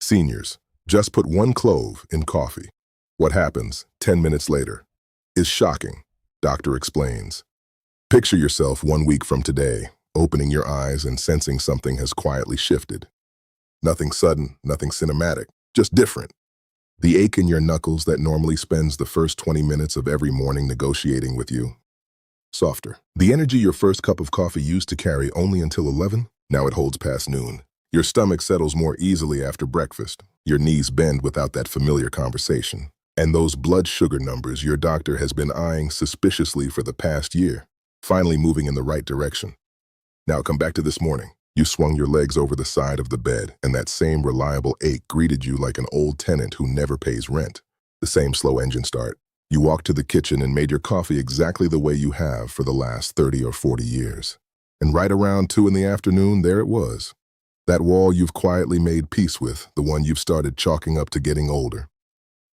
Seniors, just put 1 clove in coffee. What happens 10 minutes later is shocking, doctor explains. Picture yourself 1 week from today, opening your eyes and sensing something has quietly shifted. Nothing sudden, nothing cinematic, just different. The ache in your knuckles that normally spends the first 20 minutes of every morning negotiating with you. Softer. The energy your first cup of coffee used to carry only until 11, now it holds past noon. Your stomach settles more easily after breakfast. Your knees bend without that familiar conversation. And those blood sugar numbers your doctor has been eyeing suspiciously for the past year, finally moving in the right direction. Now come back to this morning. You swung your legs over the side of the bed, and that same reliable ache greeted you like an old tenant who never pays rent. The same slow engine start. You walked to the kitchen and made your coffee exactly the way you have for the last 30 or 40 years. And right around 2 in the afternoon, there it was. That wall you've quietly made peace with, the one you've started chalking up to getting older.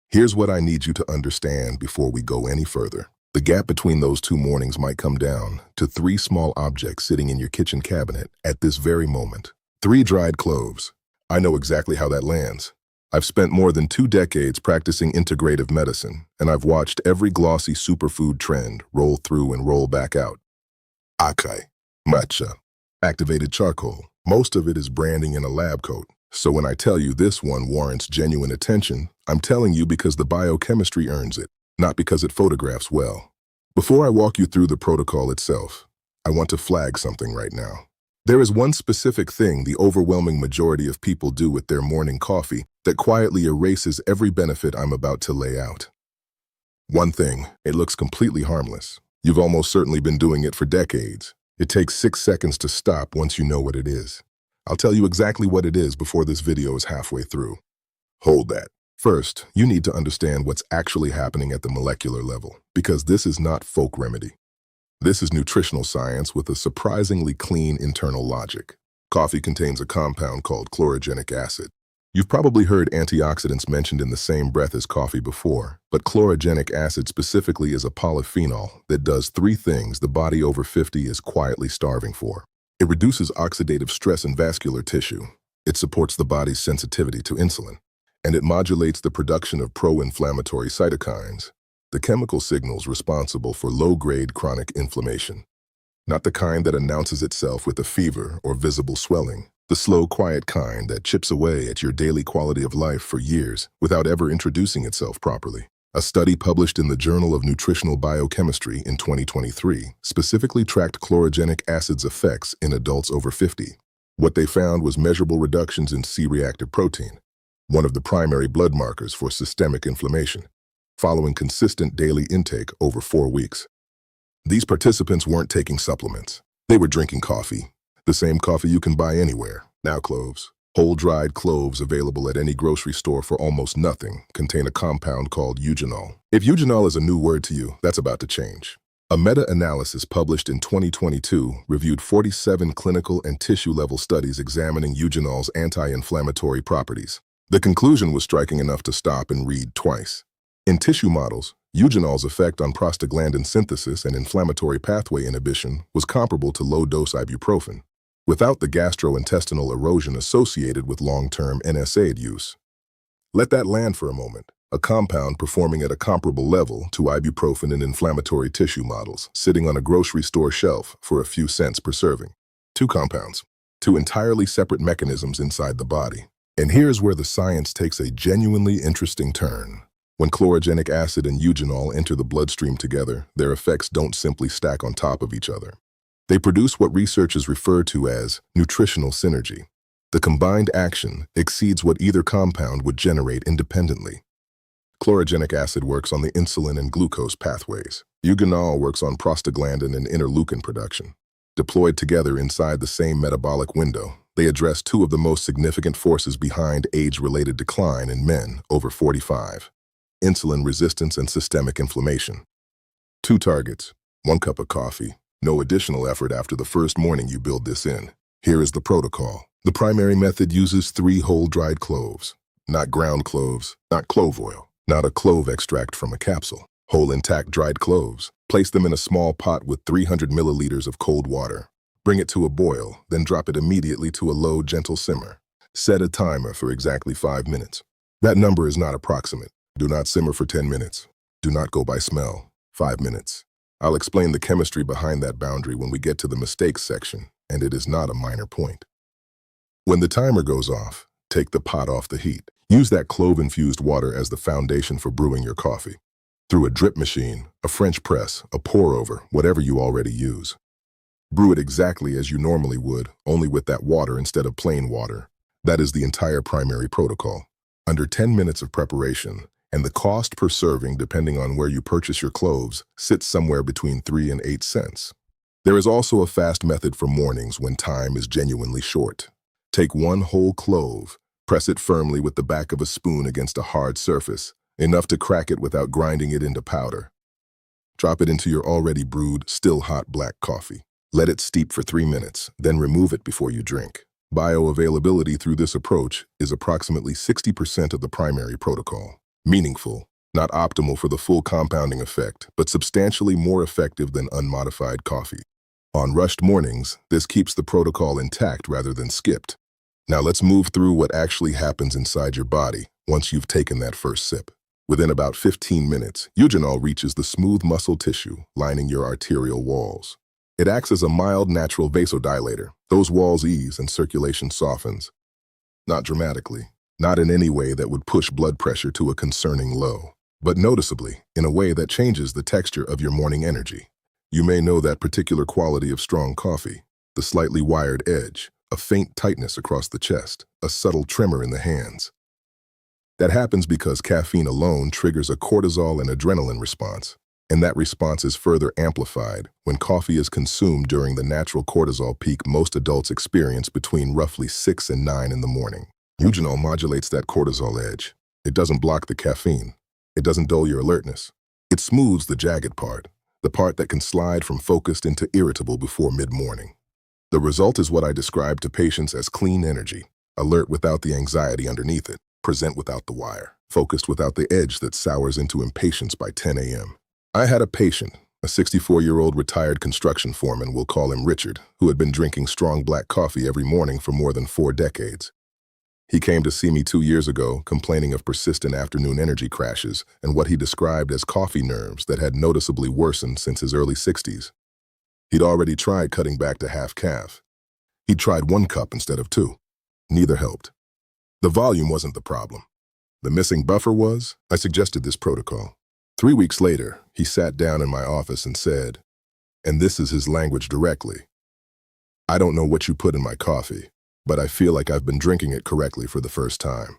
Here's what I need you to understand before we go any further. The gap between those 2 mornings might come down to 3 small objects sitting in your kitchen cabinet at this very moment. 3 dried cloves. I know exactly how that lands. I've spent more than 2 decades practicing integrative medicine, and I've watched every glossy superfood trend roll through and roll back out. Acai, matcha, activated charcoal. Most of it is branding in a lab coat. So when I tell you this one warrants genuine attention, I'm telling you because the biochemistry earns it, not because it photographs well. Before I walk you through the protocol itself, I want to flag something right now. There is one specific thing the overwhelming majority of people do with their morning coffee that quietly erases every benefit I'm about to lay out. One thing, it looks completely harmless. You've almost certainly been doing it for decades. It takes 6 seconds to stop once you know what it is. I'll tell you exactly what it is before this video is halfway through. Hold that. First, you need to understand what's actually happening at the molecular level, because this is not folk remedy. This is nutritional science with a surprisingly clean internal logic. Coffee contains a compound called chlorogenic acid. You've probably heard antioxidants mentioned in the same breath as coffee before, but chlorogenic acid specifically is a polyphenol that does 3 things the body over 50 is quietly starving for. It reduces oxidative stress in vascular tissue. It supports the body's sensitivity to insulin. And it modulates the production of pro-inflammatory cytokines, the chemical signals responsible for low-grade chronic inflammation. Not the kind that announces itself with a fever or visible swelling, the slow, quiet kind that chips away at your daily quality of life for years without ever introducing itself properly. A study published in the Journal of Nutritional Biochemistry in 2023 specifically tracked chlorogenic acid's effects in adults over 50. What they found was measurable reductions in C-reactive protein, one of the primary blood markers for systemic inflammation, following consistent daily intake over 4 weeks. These participants weren't taking supplements. They were drinking coffee, the same coffee you can buy anywhere. Now cloves. Whole dried cloves available at any grocery store for almost nothing contain a compound called eugenol. If eugenol is a new word to you, that's about to change. A meta-analysis published in 2022 reviewed 47 clinical and tissue-level studies examining eugenol's anti-inflammatory properties. The conclusion was striking enough to stop and read twice. In tissue models, eugenol's effect on prostaglandin synthesis and inflammatory pathway inhibition was comparable to low-dose ibuprofen, without the gastrointestinal erosion associated with long-term NSAID use. Let that land for a moment. A compound performing at a comparable level to ibuprofen in inflammatory tissue models, sitting on a grocery store shelf for a few cents per serving. 2 compounds, 2 entirely separate mechanisms inside the body. And here's where the science takes a genuinely interesting turn. When chlorogenic acid and eugenol enter the bloodstream together, their effects don't simply stack on top of each other. They produce what researchers refer to as nutritional synergy. The combined action exceeds what either compound would generate independently. Chlorogenic acid works on the insulin and glucose pathways. Eugenol works on prostaglandin and interleukin production. Deployed together inside the same metabolic window, they address 2 of the most significant forces behind age-related decline in men over 45. Insulin resistance and systemic inflammation. 2 targets, 1 cup of coffee. No additional effort after the first morning you build this in. Here is the protocol. The primary method uses 3 whole dried cloves. Not ground cloves, not clove oil, not a clove extract from a capsule. Whole intact dried cloves. Place them in a small pot with 300 milliliters of cold water. Bring it to a boil, then drop it immediately to a low, gentle simmer. Set a timer for exactly 5 minutes. That number is not approximate. Do not simmer for 10 minutes. Do not go by smell. 5 minutes. I'll explain the chemistry behind that boundary when we get to the mistakes section, and it is not a minor point. When the timer goes off, take the pot off the heat. Use that clove-infused water as the foundation for brewing your coffee. Through a drip machine, a French press, a pour-over, whatever you already use. Brew it exactly as you normally would, only with that water instead of plain water. That is the entire primary protocol. Under 10 minutes of preparation, and the cost per serving, depending on where you purchase your cloves, sits somewhere between 3 and 8 cents. There is also a fast method for mornings when time is genuinely short. Take one whole clove, press it firmly with the back of a spoon against a hard surface, enough to crack it without grinding it into powder. Drop it into your already brewed, still hot black coffee. Let it steep for 3 minutes, then remove it before you drink. Bioavailability through this approach is approximately 60% of the primary protocol. Meaningful, not optimal for the full compounding effect, but substantially more effective than unmodified coffee. On rushed mornings, this keeps the protocol intact rather than skipped. Now let's move through what actually happens inside your body once you've taken that first sip. Within about 15 minutes, eugenol reaches the smooth muscle tissue lining your arterial walls. It acts as a mild natural vasodilator. Those walls ease and circulation softens. Not dramatically, not in any way that would push blood pressure to a concerning low, but noticeably in a way that changes the texture of your morning energy. You may know that particular quality of strong coffee, the slightly wired edge, a faint tightness across the chest, a subtle tremor in the hands. That happens because caffeine alone triggers a cortisol and adrenaline response, and that response is further amplified when coffee is consumed during the natural cortisol peak most adults experience between roughly 6 and 9 in the morning. Eugenol modulates that cortisol edge. It doesn't block the caffeine. It doesn't dull your alertness. It smooths the jagged part, the part that can slide from focused into irritable before mid-morning. The result is what I describe to patients as clean energy, alert without the anxiety underneath it, present without the wire, focused without the edge that sours into impatience by 10 a.m. I had a patient, a 64-year-old retired construction foreman, we'll call him Richard, who had been drinking strong black coffee every morning for more than 4 decades. He came to see me 2 years ago, complaining of persistent afternoon energy crashes and what he described as coffee nerves that had noticeably worsened since his early 60s. He'd already tried cutting back to half calf. He'd tried 1 cup instead of 2. Neither helped. The volume wasn't the problem. The missing buffer was. I suggested this protocol. 3 weeks later, he sat down in my office and said, and this is his language directly, "I don't know what you put in my coffee, but I feel like I've been drinking it correctly for the first time."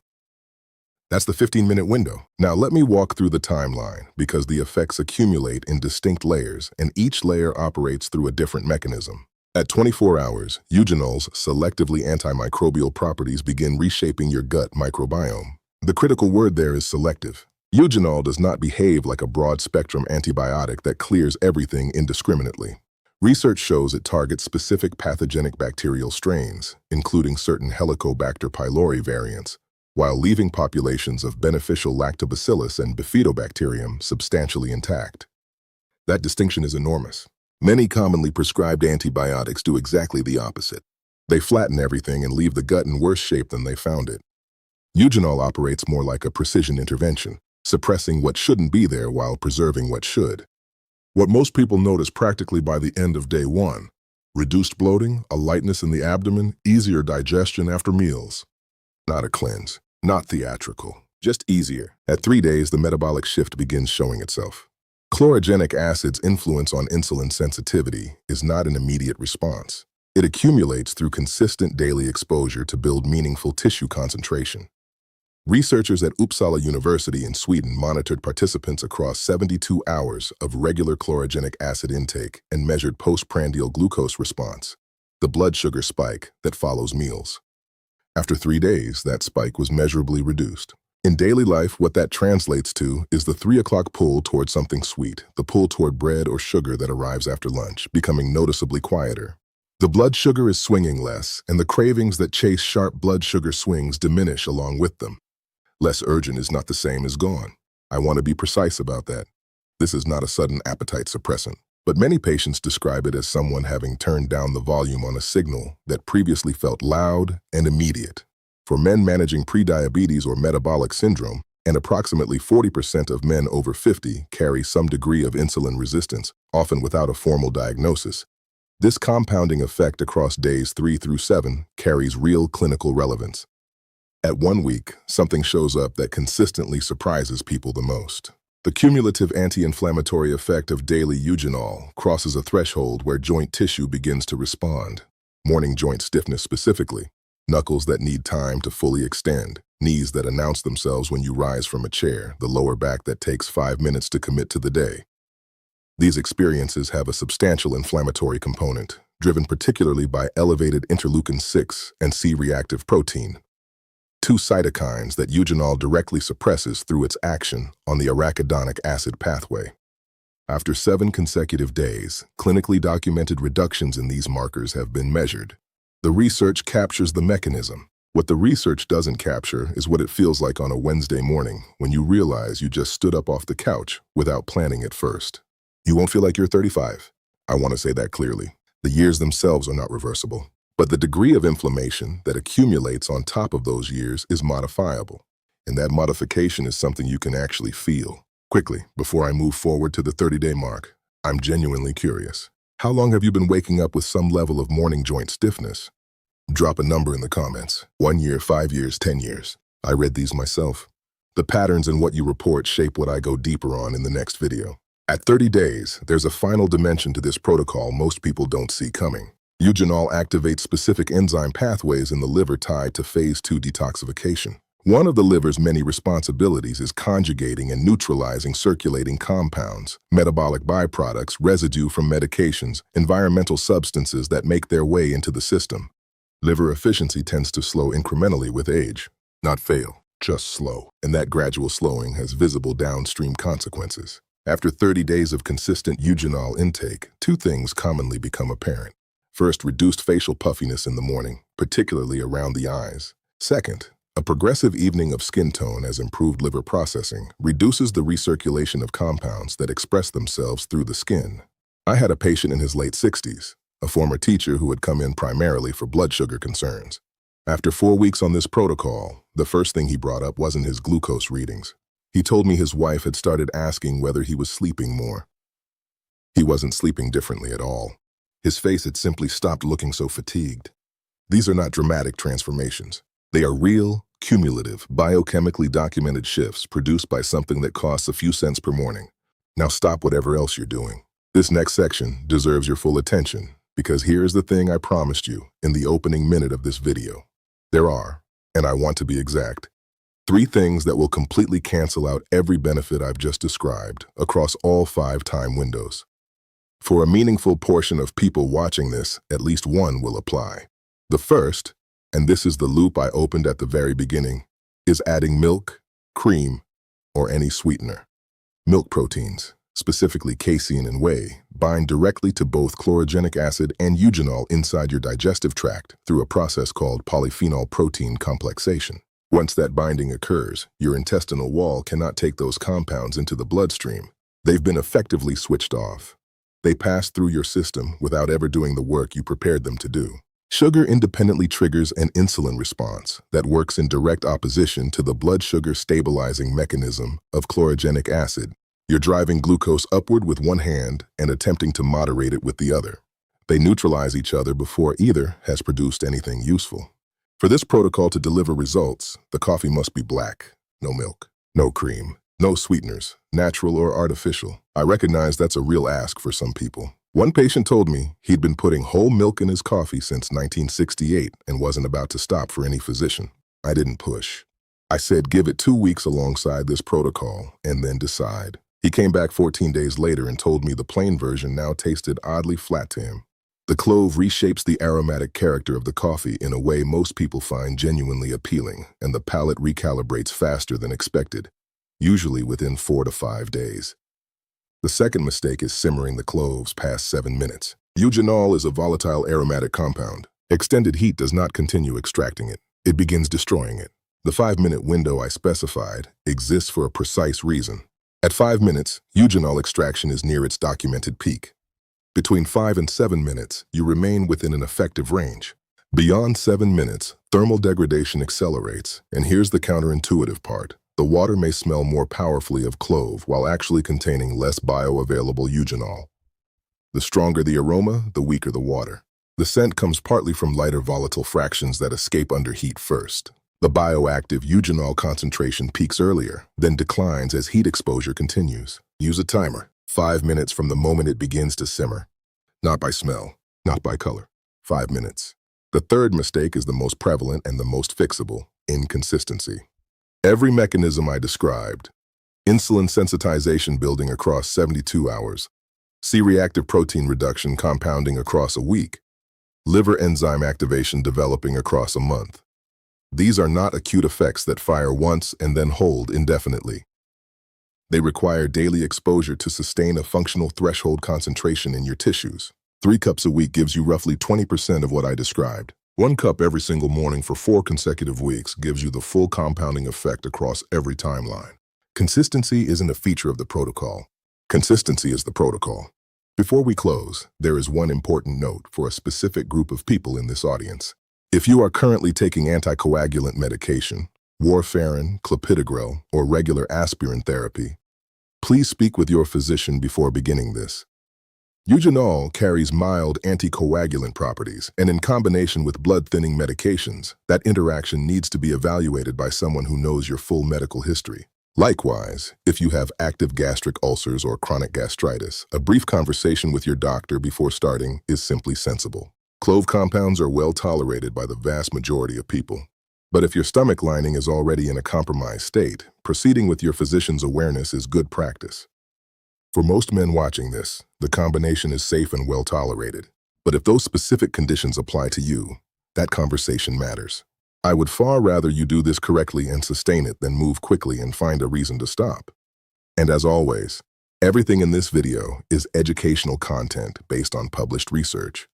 That's the 15-minute window. Now let me walk through the timeline because the effects accumulate in distinct layers and each layer operates through a different mechanism. At 24 hours, eugenol's selectively antimicrobial properties begin reshaping your gut microbiome. The critical word there is selective. Eugenol does not behave like a broad-spectrum antibiotic that clears everything indiscriminately. Research shows it targets specific pathogenic bacterial strains, including certain Helicobacter pylori variants, while leaving populations of beneficial lactobacillus and bifidobacterium substantially intact. That distinction is enormous. Many commonly prescribed antibiotics do exactly the opposite. They flatten everything and leave the gut in worse shape than they found it. Eugenol operates more like a precision intervention, suppressing what shouldn't be there while preserving what should. What most people notice practically by the end of day 1, reduced bloating, a lightness in the abdomen, easier digestion after meals. Not a cleanse, not theatrical, just easier. At 3 days, the metabolic shift begins showing itself. Chlorogenic acid's influence on insulin sensitivity is not an immediate response. It accumulates through consistent daily exposure to build meaningful tissue concentration. Researchers at Uppsala University in Sweden monitored participants across 72 hours of regular chlorogenic acid intake and measured postprandial glucose response, the blood sugar spike that follows meals. After 3 days, that spike was measurably reduced. In daily life, what that translates to is the 3 o'clock pull toward something sweet, the pull toward bread or sugar that arrives after lunch, becoming noticeably quieter. The blood sugar is swinging less, and the cravings that chase sharp blood sugar swings diminish along with them. Less urgent is not the same as gone. I want to be precise about that. This is not a sudden appetite suppressant, but many patients describe it as someone having turned down the volume on a signal that previously felt loud and immediate. For men managing prediabetes or metabolic syndrome, and approximately 40% of men over 50 carry some degree of insulin resistance, often without a formal diagnosis. This compounding effect across days 3 through 7 carries real clinical relevance. At 1 week, something shows up that consistently surprises people the most. The cumulative anti-inflammatory effect of daily eugenol crosses a threshold where joint tissue begins to respond. Morning joint stiffness specifically, knuckles that need time to fully extend, knees that announce themselves when you rise from a chair, the lower back that takes 5 minutes to commit to the day. These experiences have a substantial inflammatory component, driven particularly by elevated interleukin-6 and C-reactive protein, two cytokines that eugenol directly suppresses through its action on the arachidonic acid pathway. After 7 consecutive days, clinically documented reductions in these markers have been measured. The research captures the mechanism. What the research doesn't capture is what it feels like on a Wednesday morning when you realize you just stood up off the couch without planning it first. You won't feel like you're 35. I want to say that clearly. The years themselves are not reversible. But the degree of inflammation that accumulates on top of those years is modifiable. And that modification is something you can actually feel. Quickly, before I move forward to the 30-day mark, I'm genuinely curious. How long have you been waking up with some level of morning joint stiffness? Drop a number in the comments. 1 year, 5 years, 10 years. I read these myself. The patterns in what you report shape what I go deeper on in the next video. At 30 days, there's a final dimension to this protocol most people don't see coming. Eugenol activates specific enzyme pathways in the liver tied to phase 2 detoxification. One of the liver's many responsibilities is conjugating and neutralizing circulating compounds, metabolic byproducts, residue from medications, environmental substances that make their way into the system. Liver efficiency tends to slow incrementally with age, not fail, just slow. And that gradual slowing has visible downstream consequences. After 30 days of consistent eugenol intake, 2 things commonly become apparent. First, reduced facial puffiness in the morning, particularly around the eyes. Second, a progressive evening of skin tone as improved liver processing reduces the recirculation of compounds that express themselves through the skin. I had a patient in his late 60s, a former teacher who had come in primarily for blood sugar concerns. After 4 weeks on this protocol, the first thing he brought up wasn't his glucose readings. He told me his wife had started asking whether he was sleeping more. He wasn't sleeping differently at all. His face had simply stopped looking so fatigued. These are not dramatic transformations. They are real, cumulative, biochemically documented shifts produced by something that costs a few cents per morning. Now stop whatever else you're doing. This next section deserves your full attention, because here's the thing I promised you in the opening minute of this video. There are, and I want to be exact, 3 things that will completely cancel out every benefit I've just described across all 5 time windows. For a meaningful portion of people watching this, at least one will apply. The first, and this is the loop I opened at the very beginning, is adding milk, cream, or any sweetener. Milk proteins, specifically casein and whey, bind directly to both chlorogenic acid and eugenol inside your digestive tract through a process called polyphenol protein complexation. Once that binding occurs, your intestinal wall cannot take those compounds into the bloodstream. They've been effectively switched off. They pass through your system without ever doing the work you prepared them to do. Sugar independently triggers an insulin response that works in direct opposition to the blood sugar stabilizing mechanism of chlorogenic acid. You're driving glucose upward with one hand and attempting to moderate it with the other. They neutralize each other before either has produced anything useful. For this protocol to deliver results, the coffee must be black, no milk, no cream, no sweeteners, natural or artificial. I recognize that's a real ask for some people. One patient told me he'd been putting whole milk in his coffee since 1968 and wasn't about to stop for any physician. I didn't push. I said give it 2 weeks alongside this protocol and then decide. He came back 14 days later and told me the plain version now tasted oddly flat to him. The clove reshapes the aromatic character of the coffee in a way most people find genuinely appealing, and the palate recalibrates faster than expected, usually within 4 to 5 days. The second mistake is simmering the cloves past 7 minutes. Eugenol is a volatile aromatic compound. Extended heat does not continue extracting it. It begins destroying it. The 5-minute window I specified exists for a precise reason. At 5 minutes, eugenol extraction is near its documented peak. Between 5 and 7 minutes, you remain within an effective range. Beyond 7 minutes, thermal degradation accelerates, and here's the counterintuitive part. The water may smell more powerfully of clove while actually containing less bioavailable eugenol. The stronger the aroma, the weaker the water. The scent comes partly from lighter volatile fractions that escape under heat first. The bioactive eugenol concentration peaks earlier, then declines as heat exposure continues. Use a timer, 5 minutes from the moment it begins to simmer. Not by smell, not by color. 5 minutes. The third mistake is the most prevalent and the most fixable: inconsistency. Every mechanism I described, insulin sensitization building across 72 hours, C-reactive protein reduction compounding across a week, liver enzyme activation developing across a month. These are not acute effects that fire once and then hold indefinitely. They require daily exposure to sustain a functional threshold concentration in your tissues. 3 cups a week gives you roughly 20% of what I described. 1 cup every single morning for 4 consecutive weeks gives you the full compounding effect across every timeline. Consistency isn't a feature of the protocol. Consistency is the protocol. Before we close, there is one important note for a specific group of people in this audience. If you are currently taking anticoagulant medication, warfarin, clopidogrel, or regular aspirin therapy, please speak with your physician before beginning this. Eugenol carries mild anticoagulant properties, and in combination with blood-thinning medications, that interaction needs to be evaluated by someone who knows your full medical history. Likewise, if you have active gastric ulcers or chronic gastritis, a brief conversation with your doctor before starting is simply sensible. Clove compounds are well tolerated by the vast majority of people. But if your stomach lining is already in a compromised state, proceeding with your physician's awareness is good practice. For most men watching this, the combination is safe and well tolerated. But if those specific conditions apply to you, that conversation matters. I would far rather you do this correctly and sustain it than move quickly and find a reason to stop. And as always, everything in this video is educational content based on published research.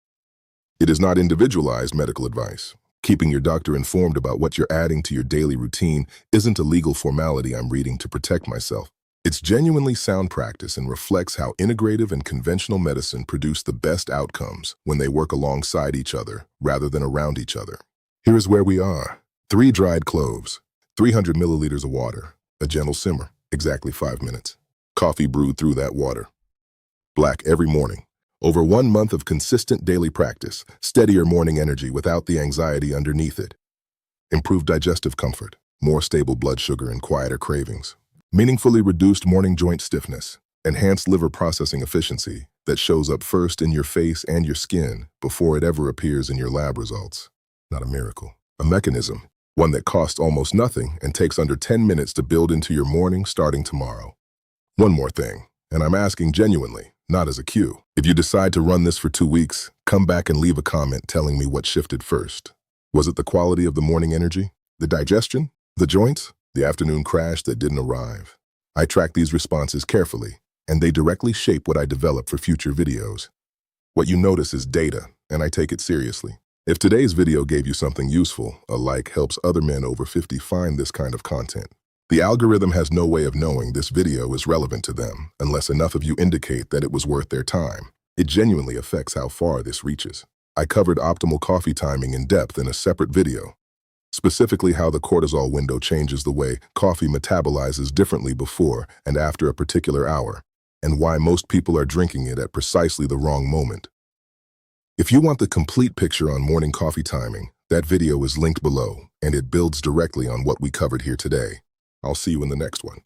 It is not individualized medical advice. Keeping your doctor informed about what you're adding to your daily routine isn't a legal formality I'm reading to protect myself. It's genuinely sound practice and reflects how integrative and conventional medicine produce the best outcomes when they work alongside each other rather than around each other. Here is where we are. 3 dried cloves, 300 milliliters of water, a gentle simmer, exactly 5 minutes. Coffee brewed through that water. Black every morning. Over 1 month of consistent daily practice, steadier morning energy without the anxiety underneath it. Improved digestive comfort, more stable blood sugar and quieter cravings. Meaningfully reduced morning joint stiffness, enhanced liver processing efficiency that shows up first in your face and your skin before it ever appears in your lab results. Not a miracle. A mechanism, one that costs almost nothing and takes under 10 minutes to build into your morning starting tomorrow. One more thing, and I'm asking genuinely, not as a cue. If you decide to run this for 2 weeks, come back and leave a comment telling me what shifted first. Was it the quality of the morning energy? The digestion? The joints? The afternoon crash that didn't arrive? I track these responses carefully, and they directly shape what I develop for future videos. What you notice is data, and I take it seriously. If today's video gave you something useful, a like helps other men over 50 find this kind of content. The algorithm has no way of knowing this video is relevant to them unless enough of you indicate that it was worth their time. It genuinely affects how far this reaches. I covered optimal coffee timing in depth in a separate video, specifically how the cortisol window changes the way coffee metabolizes differently before and after a particular hour, and why most people are drinking it at precisely the wrong moment. If you want the complete picture on morning coffee timing, that video is linked below, and it builds directly on what we covered here today. I'll see you in the next one.